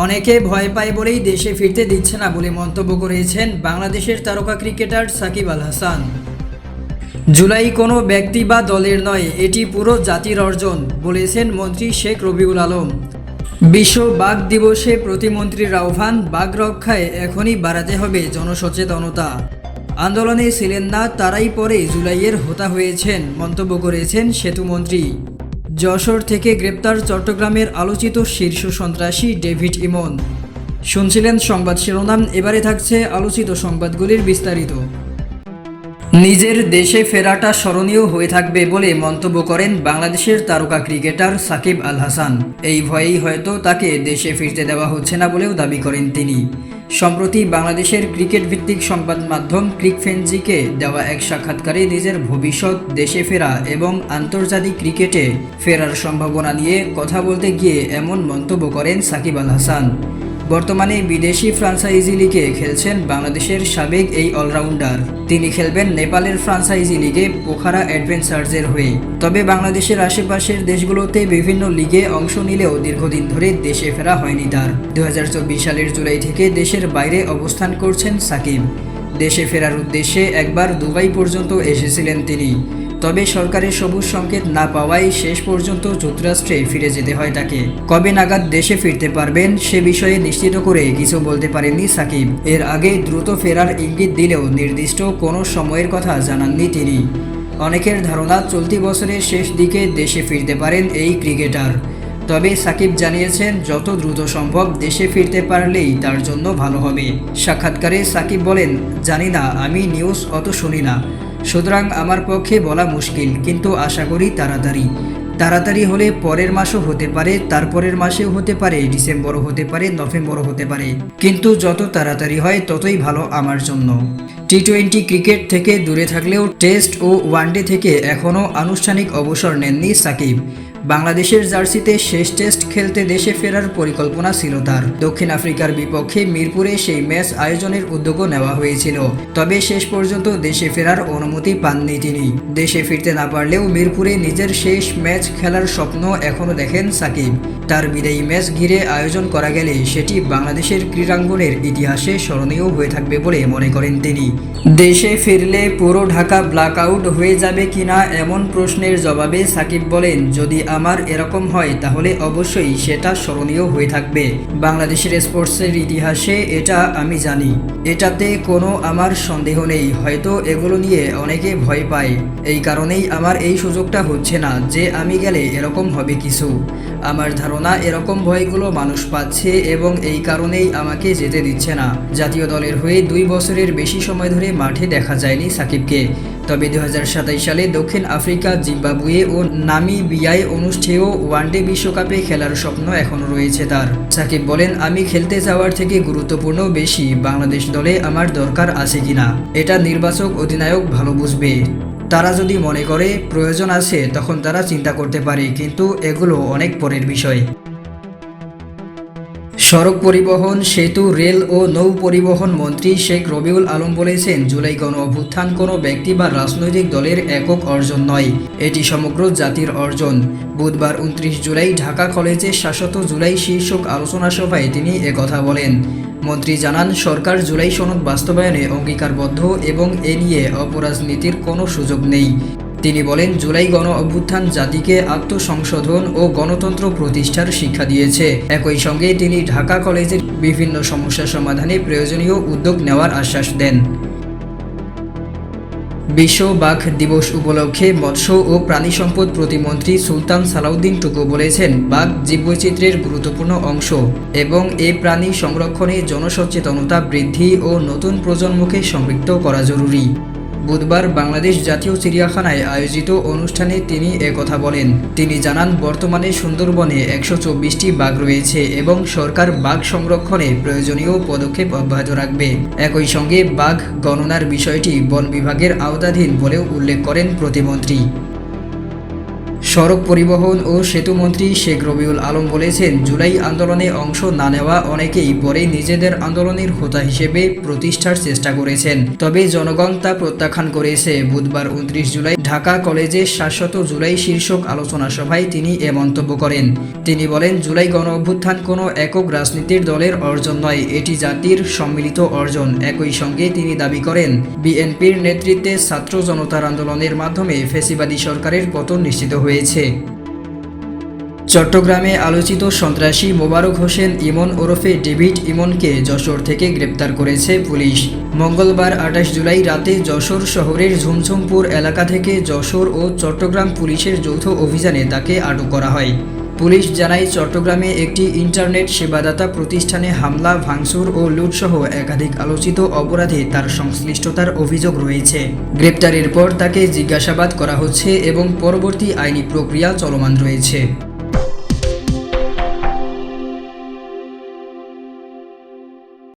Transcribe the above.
অনেকে ভয় পায় বলেই দেশে ফিরতে দিচ্ছে না বলে মন্তব্য করেছেন বাংলাদেশের তারকা ক্রিকেটার সাকিব আল হাসান। জুলাই কোনো ব্যক্তি বা দলের নয়, এটি পুরো জাতির অর্জন বলেছেন মন্ত্রী শেখ রবিউল আলম। বিশ্ব বাঘ দিবসে প্রতিমন্ত্রীর আহ্বান, বাঘ রক্ষায় এখনই বাড়াতে হবে জনসচেতনতা। আন্দোলনে ছিলেন না তারাই পরে জুলাইয়ের হোতা হয়েছেন মন্তব্য করেছেন সেতুমন্ত্রী। যশোর থেকে গ্রেপ্তার চট্টগ্রামের আলোচিত শীর্ষ সন্ত্রাসী ডেভিড ইমন। শুনছিলেন সংবাদ শিরোনাম, এবারে থাকছে আলোচিত সংবাদগুলির বিস্তারিত। নিজের দেশে ফেরাটা স্মরণীয় হয়ে থাকবে বলে মন্তব্য করেন বাংলাদেশের তারকা ক্রিকেটার সাকিব আল হাসান। এই ভয়েই হয়তো তাকে দেশে ফিরতে দেওয়া হচ্ছে না বলেও দাবি করেন তিনি। সম্প্রতি বাংলাদেশের ক্রিকেট ভিত্তিক সংবাদ মাধ্যম ক্রিকফেন্সিকে দেওয়া এক সাক্ষাৎকারে নিজের ভবিষ্যৎ, দেশে ফেরা এবং আন্তর্জাতিক ক্রিকেটে ফেরার সম্ভাবনা নিয়ে কথা বলতে গিয়ে এমন মন্তব্য করেন সাকিব আল হাসান। বর্তমানে বিদেশি ফ্রাঞ্চাইজি লিগে খেলছেন বাংলাদেশের সাবেক এই অলরাউন্ডার। তিনি খেলবেন নেপালের ফ্রাঞ্চাইজি লিগে পোখারা অ্যাডভেঞ্চার্সের হয়ে। তবে বাংলাদেশের আশেপাশের দেশগুলোতে বিভিন্ন লিগে অংশ নিলেও দীর্ঘদিন ধরে দেশে ফেরা হয়নি তার। 2024 সালের জুলাই থেকে দেশের বাইরে অবস্থান করছেন সাকিব। দেশে ফেরার উদ্দেশ্যে একবার দুবাই পর্যন্ত এসেছিলেন তিনি। তবে সরকারের সবুজ সংকেত না পাওয়ায় শেষ পর্যন্ত যুক্তরাষ্ট্রে ফিরে যেতে হয় তাকে। কবে নাগাদ দেশে ফিরতে পারবেন সে বিষয়ে নিশ্চিত করে কিছু বলতে পারেননি সাকিব। এর আগে দ্রুত ফেরার ইঙ্গিত দিলেও নির্দিষ্ট কোনো সময়ের কথা জানাননি তিনি। অনেকের ধারণা চলতি বছরের শেষ দিকে দেশে ফিরতে পারেন এই ক্রিকেটার। তবে সাকিব জানিয়েছেন যত দ্রুত সম্ভব দেশে ফিরতে পারলেই তার জন্য ভালো হবে। সাক্ষাৎকারে সাকিব বলেন, জানি না, আমি নিউজ অত শুনি না, সুতরাং আমার পক্ষে বলা মুশকিল, কিন্তু আশা করি তাড়াতাড়ি হলে পরের মাসও হতে পারে, তারপরের মাসেও হতে পারে, ডিসেম্বরও হতে পারে, নভেম্বরও হতে পারে, কিন্তু যত তাড়াতাড়ি হয় ততই ভালো আমার জন্য। টি-20 ক্রিকেট থেকে দূরে থাকলেও টেস্ট ও ওয়ানডে থেকে এখনও আনুষ্ঠানিক অবসর নেননি সাকিব। বাংলাদেশের জার্সিতে শেষ টেস্ট খেলতে দেশে ফেরার পরিকল্পনা ছিল তার। দক্ষিণ আফ্রিকার বিপক্ষে মিরপুরে সেই ম্যাচ আয়োজনের উদ্যোগও নেওয়া হয়েছিল। তবে শেষ পর্যন্ত দেশে ফেরার অনুমতি পাননি তিনি। দেশে ফিরতে না পারলেও মিরপুরে নিজের শেষ ম্যাচ খেলার স্বপ্ন এখনও দেখেন সাকিব। তার বিদায়ী ম্যাচ ঘিরে আয়োজন করা গেলে সেটি বাংলাদেশের ক্রীড়াঙ্গনের ইতিহাসে স্মরণীয় হয়ে থাকবে বলে মনে করেন তিনি। দেশে ফিরলে পুরো ঢাকা ব্ল্যাকআউট হয়ে যাবে কিনা এমন প্রশ্নের জবাবে সাকিব বলেন, যদি আমার এরকম হয় তাহলে অবশ্যই সেটা স্মরণীয় হয়ে থাকবে। বাংলাদেশের স্পোর্টসের ইতিহাসে এটা আমি জানি, এটাতে কোনো আমার সন্দেহ নেই। হয়তো এগুলো নিয়ে অনেকে ভয় পায়, এই কারণেই আমার এই সুযোগটা হচ্ছে না যে আমি গেলে এরকম হবে কিছু। আমার ধারণা এরকম ভয়গুলো মানুষ পাচ্ছে এবং এই কারণেই আমাকে যেতে দিচ্ছে না। জাতীয় দলের হয়ে 2 বছরের বেশি সময় ধরে মাঠে দেখা যায়নি সাকিবকে। তবে 2027 সালে দক্ষিণ আফ্রিকা, জিম্বাবুয়ে ও নামিবিয়ায় অনুষ্ঠেয় ওয়ানডে বিশ্বকাপে খেলার স্বপ্ন এখনও রয়েছে তার। সাকিব বলেন, আমি খেলতে যাওয়ার থেকে গুরুত্বপূর্ণ বেশি বাংলাদেশ দলে আমার দরকার আছে কিনা, এটা নির্বাচক অধিনায়ক ভালো বুঝবে। তারা যদি মনে করে প্রয়োজন আছে তখন তারা চিন্তা করতে পারে, কিন্তু এগুলো অনেক পরের বিষয়। সড়ক পরিবহন, সেতু, রেল ও নৌ পরিবহন মন্ত্রী শেখ রবিউল আলম বলেছেন, জুলাই গণ অভ্যুত্থান কোনো ব্যক্তি বা রাজনৈতিক দলের একক অর্জন নয়, এটি সমগ্র জাতির অর্জন। বুধবার 29 জুলাই ঢাকা কলেজে ৬০ জুলাই শীর্ষক আলোচনা সভায় তিনি একথা বলেন। মন্ত্রী জানান, সরকার জুলাই সনদ বাস্তবায়নে অঙ্গীকারবদ্ধ এবং এ নিয়ে অপরাজনীতির কোনো সুযোগ নেই। তিনি বলেন, জুলাই গণ অভ্যুত্থান জাতিকে আত্মসংশোধন ও গণতন্ত্র প্রতিষ্ঠার শিক্ষা দিয়েছে। একই সঙ্গে তিনি ঢাকা কলেজের বিভিন্ন সমস্যা সমাধানে প্রয়োজনীয় উদ্যোগ নেওয়ার আশ্বাস দেন। বিশ্ব বাঘ দিবস উপলক্ষে মৎস্য ও প্রাণী সম্পদ প্রতিমন্ত্রী সুলতান সালাউদ্দিন টুকু বলেছেন, বাঘ জীববৈচিত্র্যের গুরুত্বপূর্ণ অংশ এবং এ প্রাণী সংরক্ষণে জনসচেতনতা বৃদ্ধি ও নতুন প্রজন্মকে সম্পৃক্ত করা জরুরি। বুধবার বাংলাদেশ জাতীয় চিড়িয়াখানায় আয়োজিত অনুষ্ঠানে তিনি একথা বলেন। তিনি জানান, বর্তমানে সুন্দরবনে 124টি বাঘ রয়েছে এবং সরকার বাঘ সংরক্ষণে প্রয়োজনীয় পদক্ষেপ অব্যাহত রাখবে। একই সঙ্গে বাঘ গণনার বিষয়টি বন বিভাগের আওতাধীন বলেও উল্লেখ করেন প্রতিমন্ত্রী। সড়ক পরিবহন ও সেতুমন্ত্রী শেখ রবিউল আলম বলেছেন, জুলাই আন্দোলনে অংশ না নেওয়া অনেকেই পরে নিজেদের আন্দোলনের হোতা হিসেবে প্রতিষ্ঠার চেষ্টা করেছেন, তবে জনগণ তা প্রত্যাখ্যান করেছে। বুধবার 29 জুলাই ঢাকা কলেজে ৭০০ জুলাই শীর্ষক আলোচনা সভায় তিনি এ মন্তব্য করেন। তিনি বলেন, জুলাই গণ অভ্যুত্থান কোনো একক রাজনীতির দলের অর্জন নয়, এটি জাতির সম্মিলিত অর্জন। একই সঙ্গে তিনি দাবি করেন, বিএনপির নেতৃত্বে ছাত্র জনতার আন্দোলনের মাধ্যমে ফ্যাসিবাদী সরকারের পতন নিশ্চিত হয়েছে। চট্টগ্রামে আলোচিত সন্ত্রাসী মোবারক হোসেন ইমন ওরফে ডেভিড ইমনকে যশোর থেকে গ্রেপ্তার করেছে পুলিশ। মঙ্গলবার ২৮ জুলাই রাতে যশোর শহরের ঝুমঝুমপুর এলাকা থেকে যশোর ও চট্টগ্রাম পুলিশের যৌথ অভিযানে তাকে আটক করা হয়। পুলিশ জানায়, চট্টগ্রামে একটি ইন্টারনেট সেবাদাতা প্রতিষ্ঠানে হামলা, ভাঙচুর ও লুটসহ একাধিক আলোচিত অপরাধে তার সংশ্লিষ্টতার অভিযোগ রয়েছে। গ্রেপ্তারের পর তাকে জিজ্ঞাসাবাদ করা হচ্ছে এবং পরবর্তী আইনি প্রক্রিয়া চলমান রয়েছে।